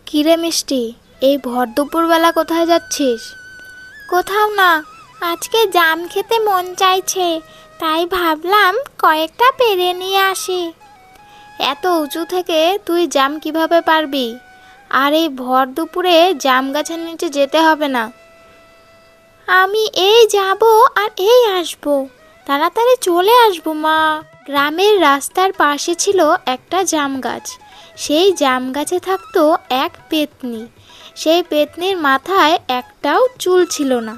কিরে মিষ্টি, এই ভর দুপুরবেলা কোথায় যাচ্ছিস? কোথাও না, আজকে জাম খেতে মন চাইছে, তাই ভাবলাম কয়েকটা পেড়ে নিয়ে আসি। এত উঁচু থেকে তুই জাম কিভাবে পারবি? আর এই ভর দুপুরে জাম গাছের নিচে যেতে হবে না। আমি এই যাব আর এই আসবো, তাড়াতাড়ি চলে আসবো মা। গ্রামের রাস্তার পাশে ছিল একটা জাম গাছ। সেই জাম গাছে থাকতো এক পেত্নী। সেই পেত্নীর মাথায় একটাও চুল ছিল না,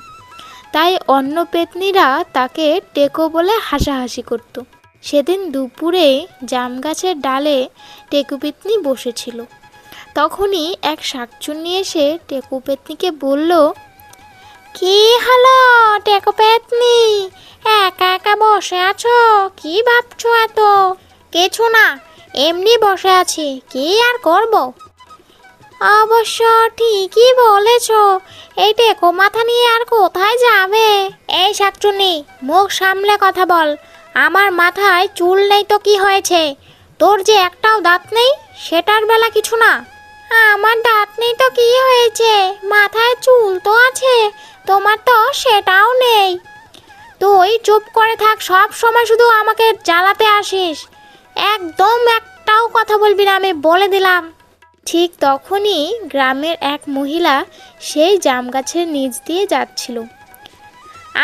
তাই অন্য পেত্নীরা তাকে টেকো বলে হাসাহাসি করত। সেদিন দুপুরে জাম গাছের ডালে টেকো পেত্নী বসেছিল। তখনই এক শাকচুন্নি এসে টেকো পেত্নীকে বলল, কি হলো টেকো পেতনি, একা একা বসে আছো? কি ভাবছো এত? কিছু না, এমনি বসে আছি, কি আর করব। অবশ্য ঠিকই বলেছ, এই টেকো মাথা নিয়ে আর কোথায় যাবে? এই শাকচুন্নি, মুখ সামলে কথা বল। আমার মাথায় চুল নেই তো কি হয়েছে? তোর যে একটাও দাঁত নেই সেটার বেলা কিছু না। আমার দাঁত নেই তো কি হয়েছে, মাথায় চুল তো আছে, তোমার তো সেটাও নেই। তুই চুপ করে থাক, সব সময় শুধু আমাকে জ্বালাতে আসিস। একদম একটাও কথা বলবি না, আমি বলে দিলাম। ঠিক তখনই গ্রামের এক মহিলা সেই জাম গাছের নিচ দিয়ে যাচ্ছিল।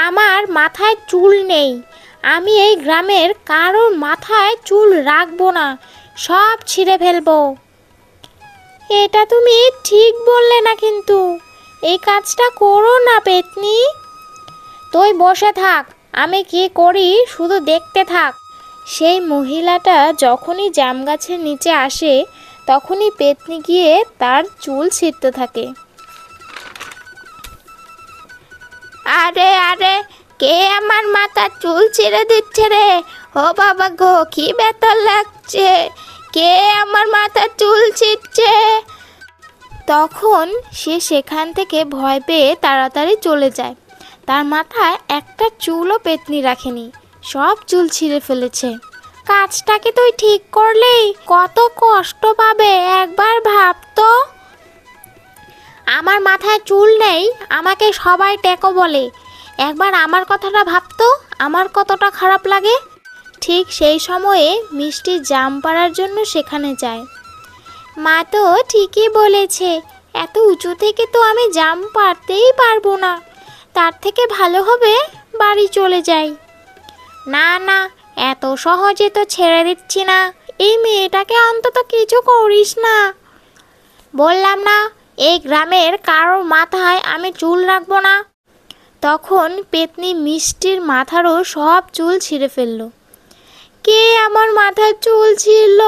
আমার মাথায় চুল নেই, আমি এই গ্রামের কারোর মাথায় চুল রাখবো না, সব ছিঁড়ে ফেলবো। এটা তুমি ঠিক বললে না, কিন্তু এই কাজটা করো না পেতনি। তুই বসে থাক, আমি কি করি শুধু দেখতে থাক। সেই মহিলাটা যখনই জাম গাছের নিচে আসে তখনই পেত্নী গিয়ে তার চুল ছিঁড়তে থাকে। আরে আরে, কে আমার মাথার চুল ছিঁড়ে দিচ্ছে রে? ও বাবা গো, কি ব্যথা লাগছে! কে আমার মাথার চুল ছিঁড়ছে? তখন সে সেখান থেকে ভয় পেয়ে তাড়াতাড়ি চলে যায়। তার মাথায় একটা চুলও পেত্নী রাখেনি, সব চুল ছিঁড়ে ফেলেছে। কাজটা কি তুই ঠিক করলি? কত কষ্ট পাবে একবার ভাব তো। আমার মাথায় চুল নেই, আমাকে সবাই টেকো বলে। একবার আমার কথাটা ভাবতো, আমার কতটা খারাপ লাগে। ঠিক সেই সময়ে মিষ্টি জাম পাড়ার জন্য সেখানে যায়। মা তো ঠিকই বলেছে, এত উঁচু থেকে তো আমি জাম পারতেই পারবো না, তার থেকে ভালো হবে বাড়ি চলে যাই। না না, এত সহজে তো ছেড়ে দিচ্ছি না, এই মেয়েটাকে অন্তত কিছু করিস না। বললাম না, এই গ্রামের কারোর মাথায় আমি চুল রাখবো না। তখন পেত্নী মিষ্টির মাথারও সব চুল ছিঁড়ে ফেলল। কে আমার মাথার চুল ছিল?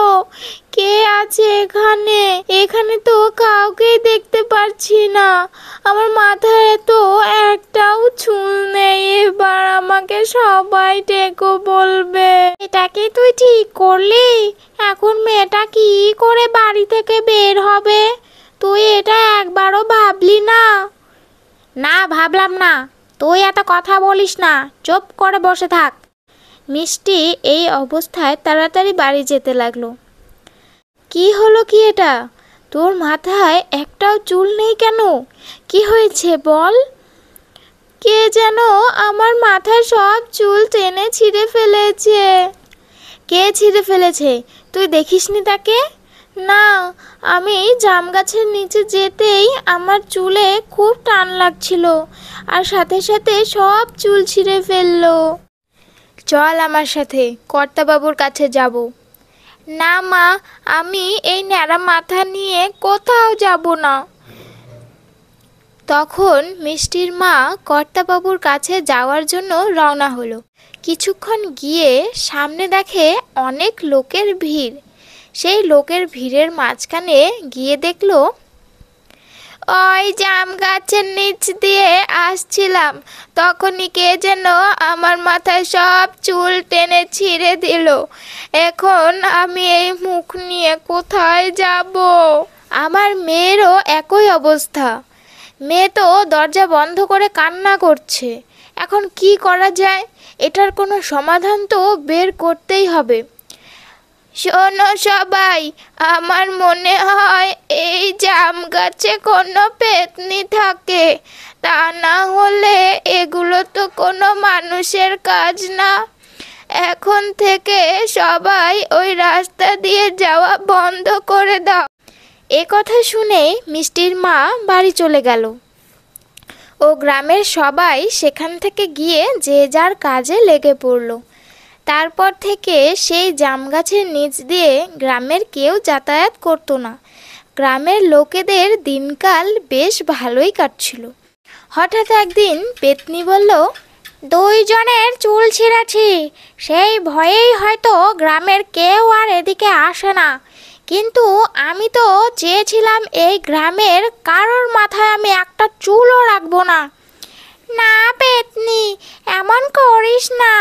কে আছে এখানে? এখানে তো কাউকে দেখতে পাচ্ছি না, আমার মাথায় তো একটাও চুল নেই। এবার আমাকে সবাই টেকো বলবে। এটা কি তুই ঠিক করলি? এখন মেয়েটা কি করে বাড়ি থেকে বের হবে? তুই এটা একবারও ভাবলি না? না, ভাবলাম না। তুই এত কথা বলিস না, চুপ করে বসে থাক। মিষ্টি এই অবস্থায় তাড়াতাড়ি বাড়ি যেতে লাগলো। কি হলো কি এটা? তোর মাথায় একটাও চুল নেই কেন? কি হয়েছে বল? কে যেন আমার মাথায় সব চুল টেনে ছিঁড়ে ফেলেছে। কে ছিঁড়ে ফেলেছে? তুই দেখিসনি তাকে? না, আমি জাম গাছের নিচে যেতেই আমার চুলে খুব টান লাগছিল, আর সাথে সাথে সব চুল ছিঁড়ে ফেললো। চল আমার সাথে, কর্তাবাবুর কাছে যাব। না মা, আমি এই ন্যাড়া মাথা নিয়ে কোথাও যাব না। তখন মিষ্টির মা কর্তাবাবুর কাছে যাওয়ার জন্য রওনা হলো। কিছুক্ষণ গিয়ে সামনে দেখে অনেক লোকের ভিড়। সেই লোকের ভিড়ের মাঝখানে গিয়ে দেখলো, ওই জাম গাছের নিচ দিয়ে আসছিলাম, তখনই কে যেন আমার মাথায় সব চুল টেনে ছিঁড়ে দিল। এখন আমি এই মুখ নিয়ে কোথায় যাব? আমার মেয়েরও একই অবস্থা। মেয়ে তো দরজা বন্ধ করে কান্না করছে। এখন কি করা যায়? এটার কোনো সমাধান তো বের করতেই হবে। শোনো সবাই, আমার মনে হয় এই জাম গাছে কোনো পেত্নী থাকে। তা না হলে এগুলো তো কোনো মানুষের কাজ না। এখন থেকে সবাই ওই রাস্তা দিয়ে যাওয়া বন্ধ করে দাও। এ কথা শুনে মিষ্টির মা বাড়ি চলে গেল ও গ্রামের সবাই সেখান থেকে গিয়ে যে যার কাজে লেগে পড়ল। তারপর থেকে সেই জাম গাছের নিচ দিয়ে গ্রামের কেউ যাতায়াত করতো না। গ্রামের লোকেদের দিনকাল বেশ ভালোই কাটছিল। হঠাৎ একদিন পেতনি বলল, দুইজনের চুল ছিঁড়েছি, সেই ভয়েই হয়তো গ্রামের কেউ আর এদিকে আসে না। কিন্তু আমি তো চেয়েছিলাম এই গ্রামের কারোর মাথায় আমি একটা চুলও রাখবো না। না পেতনি, এমন করিস না,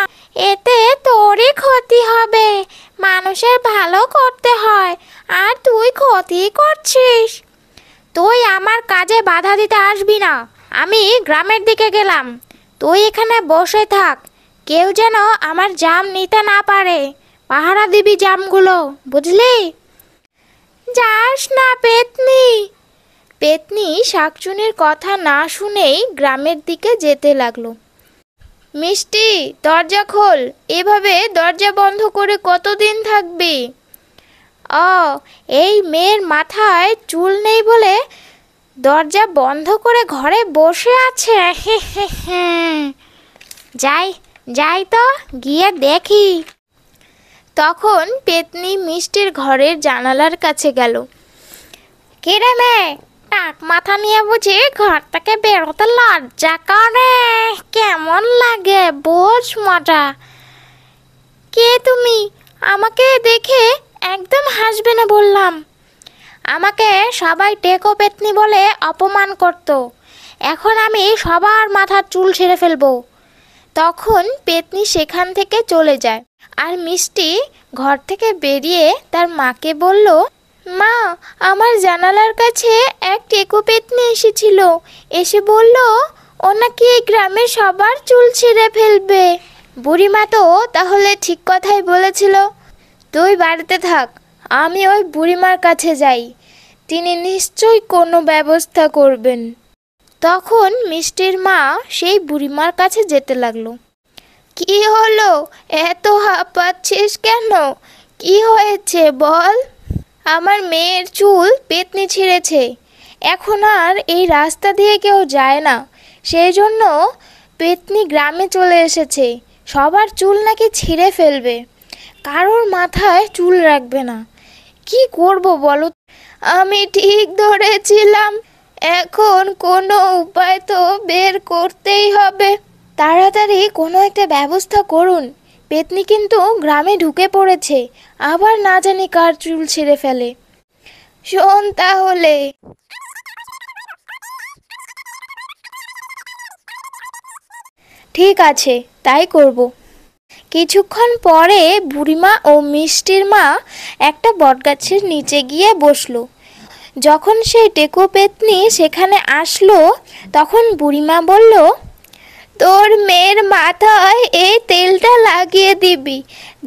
এতে তোরই ক্ষতি হবে। মানুষের ভালো করতে হয়, আর তুই ক্ষতি করছিস। তুই আমার কাজে বাধা দিতে আসবি না। আমি গ্রামের দিকে গেলাম, তুই এখানে বসে থাক। কেউ যেন আমার জাম নিতে না পারে। পাহারা দিবি জামগুলো, বুঝলি? যাস না পেতনি। পেতনি শাকচুনির কথা না শুনেই গ্রামের দিকে যেতে লাগলো। মিষ্টি, দরজা খোল। এভাবে দরজা বন্ধ করে কতদিন থাকবি? এই মেয়ের মাথায় চুল নেই বলে দরজা বন্ধ করে ঘরে বসে আছে। যাই যাই তো, গিয়ে দেখি। তখন পেতনি মিষ্টির ঘরের জানালার কাছে গেল। কিরে মেয়ে, টাক মাথা নিয়ে বুঝি ঘর থেকে বেরোতে লজ্জা করে? কেমন লাগে বোঝ মজা। কে তুমি? আমাকে দেখে একদম হাসবে না বললাম। আমাকে সবাই টেকো পেতনি বলে অপমান করত। এখন আমি সবার মাথার চুল ছিঁড়ে ফেলবো। তখন পেতনি সেখান থেকে চলে যায়। আর মিষ্টি ঘর থেকে বেরিয়ে তার মাকে বলল, মা, আমার জানালার কাছে এক টেকো পেতনি এসেছিল। এসে বলল ও নাকি এই গ্রামের সবার চুল ছিঁড়ে ফেলবে। বুড়িমা তো তাহলে ঠিক কথাই বলেছিল। তুই বাড়িতে থাক, আমি ওই বুড়িমার কাছে যাই। তিনি নিশ্চয়ই কোনো ব্যবস্থা করবেন। তখন মিষ্টির মা সেই বুড়িমার কাছে যেতে লাগলো। কি হলো? এত হাঁপাচ্ছিস কেন? কি হয়েছে বল? আমার মেয়ের চুল পেতনি ছিঁড়েছে। এখন আর এই রাস্তা দিয়ে কেউ যায় না, সেই জন্য পেতনি গ্রামে চলে এসেছে। সবার চুল নাকি ছিঁড়ে ফেলবে, কারোর মাথায় চুল রাখবে না। কি করব বলো? আমি ঠিক ধরেছিলাম। এখন কোনো উপায় তো বের করতেই হবে। তাড়াতাড়ি কোনো একটা ব্যবস্থা করুন। পেতনি কিন্তু গ্রামে ঢুকে পড়েছে, আবার না জানি কার চুল ছিঁড়ে ফেলে। শোন তাহলে। ঠিক আছে, তাই করব। কিছুক্ষণ পরে বুড়িমা ও মিষ্টির মা একটা বটগাছের নিচে গিয়ে বসলো। যখন সেই টেকো পেতনি সেখানে আসলো, তখন বুড়িমা বলল, তোর মেয়ের মাথায় এই তেলটা লাগিয়ে দিবি,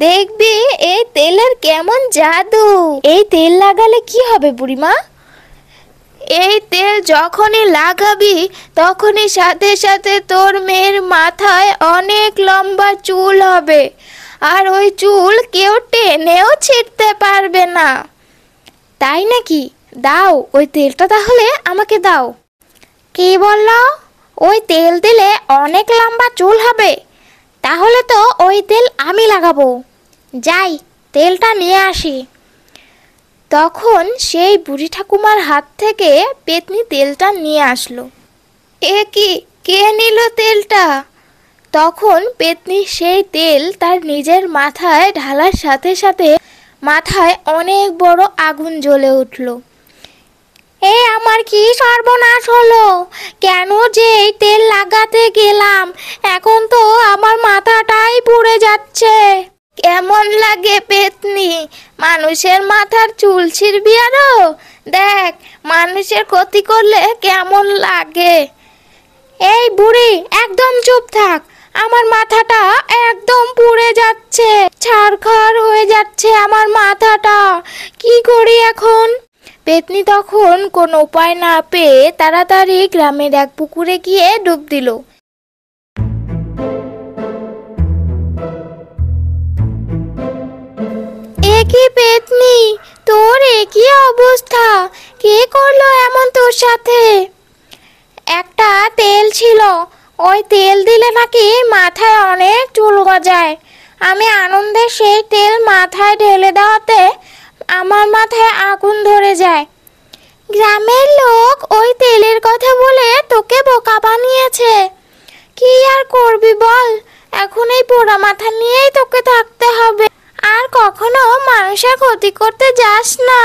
দেখবি এই তেলের কেমন জাদু। এই তেল লাগালে কি হবে বুড়িমা? এই তেল যখনই লাগাবি তখনই সাথে সাথে তোর মেয়ের মাথায় অনেক লম্বা চুল হবে, আর ওই চুল কেউ টেনেও ছিঁড়তে পারবে না। তাই নাকি? দাও, ওই তেলটা তাহলে আমাকে দাও। কি বললো? ওই তেল দিলে অনেক লম্বা চুল হবে? তাহলে তো ওই তেল আমি লাগাবো। যাই, তেলটা নিয়ে আসি। তখন সেই বুড়ি ঠাকুমার হাত থেকে পেতনি তেলটা নিয়ে আসলো। এ কি, কে নিল তেলটা? তখন পেতনি সেই তেল তার নিজের মাথায় ঢালার সাথে সাথে মাথায় অনেক বড় আগুন জ্বলে উঠল। আমার কি সর্বনাশ হলো! কেন যে এই তেল লাগাতে গেলাম, এখন তো আমার মাথাটাই পুড়ে যাচ্ছে। কেমন লাগে পেতনি? মানুষের মাথার চুল ছিঁড়বি আরো? দেখ মানুষের ক্ষতি করলে কেমন লাগে। এই বুড়ি, একদম চুপ থাক। আমার মাথাটা একদম পুড়ে যাচ্ছে, ছারখার হয়ে যাচ্ছে আমার মাথাটা। কি করি এখন? পেতনি তখন কোনো উপায় না পেয়ে তাড়াতাড়ি গ্রামের এক পুকুরে গিয়ে ডুব দিল। এ কি পেতনি, তোর এ কি অবস্থা? কে করলো এমন তোর সাথে? একটা তেল ছিল, ওই তেল দিলে নাকি মাথায় অনেক চুল গজায়। আমি আনন্দে সেই তেল মাথায় ঢেলে দেওয়াতে আমার মাথায় আগুন ধরে যায়। গ্রামের লোক ওই তেলের কথা বলে তোকে বোকা বানিয়েছে। কি আর করবি বল, এখন এই পোড়া মাথা নিয়েই তোকে থাকতে হবে। আর কখনো মানুষের ক্ষতি করতে যাস না।